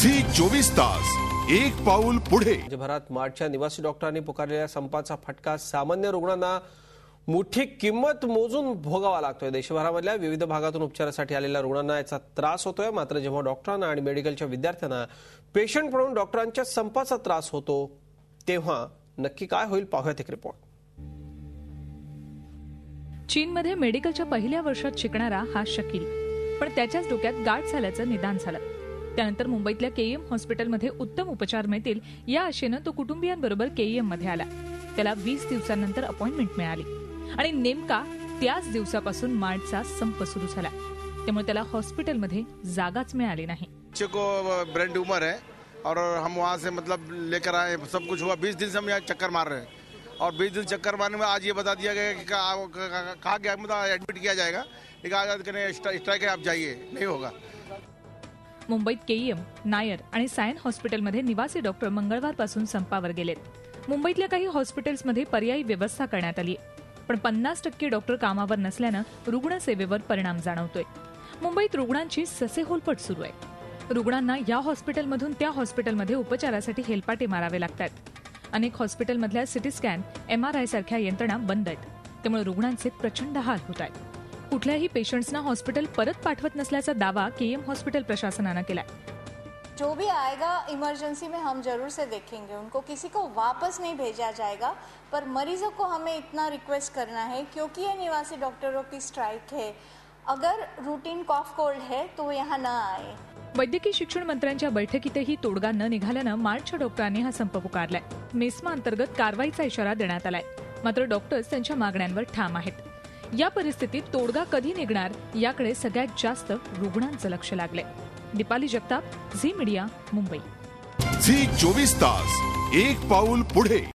Zee 24 तास एक पाऊल पुढे। राज्यभरात मार्चच्या निवासी डॉक्टरांनी पुकारलेल्या संपाचा फटका सामान्य रुग्णांना मोठी किंमत मोजून भोगावा लागतोय। देशभरामधल्या विविध भागातून उपचारासाठी आलेल्या रुग्णांना याचा त्रास होतोय। मात्र जेव्हा डॉक्टरांना आणि मेडिकलच्या विद्यार्थ्यांना पेशंट म्हणून डॉक्टरांच्या संपाचा त्रास होतो तेव्हा नक्की काय होईल पाहूयात एक रिपोर्ट। चीनमध्ये मेडिकलच्या पहिल्या वर्षात शिकणारा हा शकील, पण त्याच्याच डोक्यात गाठ झाल्याचं निदान झालं। त्यानंतर मुंबईतल्या केईएम हॉस्पिटलमध्ये उत्तम उपचार मिळतील या आशेनं तो कुटुंबियांबरोबर केईएम मध्ये आला। त्याला 20 दिवसांनंतर अपॉइंटमेंट मिळाली आणि नेमका त्याच दिवसापासून मार्चचा संप सुरू झाला। त्यामुळे त्याला हॉस्पिटलमध्ये जागाच मिळाली नाही। बच्चे को ब्रेन ट्यूमर है और हम वहाँ से मतलब लेकर आए, सब कुछ हुआ। 20 दिन से हम यहाँ चक्कर मार रहे हैं और 20 दिन चक्कर मारने में आज ये बता दिया गया कि कहा गया मतलब एडमिट किया जाएगा, लेकिन आज स्ट्राइक है, आप जाइए, नहीं होगा। मुंबईत केईएम, नायर आणि सायन हॉस्पिटलमध्ये निवासी डॉक्टर मंगळवारपासून संपावर गेलेत। मुंबईतल्या काही हॉस्पिटल्समध्ये पर्यायी व्यवस्था करण्यात आली, पण 50% डॉक्टर कामावर नसल्यानं रुग्णसेवेवर परिणाम जाणवतोय। मुंबईत रुग्णांची ससेहोलपट सुरू आहे। रुग्णांना या हॉस्पिटलमधून त्या हॉस्पिटलमध्ये उपचारासाठी हेलपाटे मारावे लागतात। अनेक हॉस्पिटलमधल्या सिटी स्कॅन, एमआरआय सारख्या यंत्रणा बंद आहेत, त्यामुळे रुग्णांचे प्रचंड हाल होत आहेत। कुठल्याही पेशंट्सना हॉस्पिटल परत पाठवत नसल्याचा दावा केईएम हॉस्पिटल प्रशासनानं केलाय। जो भी आएगा इमरजेंसी में हम जरूर से देखेंगे, उनको किसी को वापस नहीं भेजा जाएगा, पर मरीजों को हमें इतना रिक्वेस्ट करना है क्योंकि ये निवासी डॉक्टरों की स्ट्राइक है, अगर रूटीन कॉफ कोल्ड है तो वो यहाँ न आए। वैद्यकीय शिक्षण मंत्र्यांच्या बैठकीतही तोडगा न निघाल्यानं मार्चच्या डॉक्टरांनी हा संप पुकारलाय। मेस्मा अंतर्गत कारवाईचा इशारा देण्यात आलाय, मात्र डॉक्टर्स त्यांच्या मागण्यांवर ठाम आहेत। या परिस्थितीत तोडगा कधी निघणार याकडे सगळ्यात जास्त रुग्णांचं लक्ष लागलंय। दीपाली जगताप, झी मीडिया, मुंबई। झी 24 तास एक पाऊल पुढे।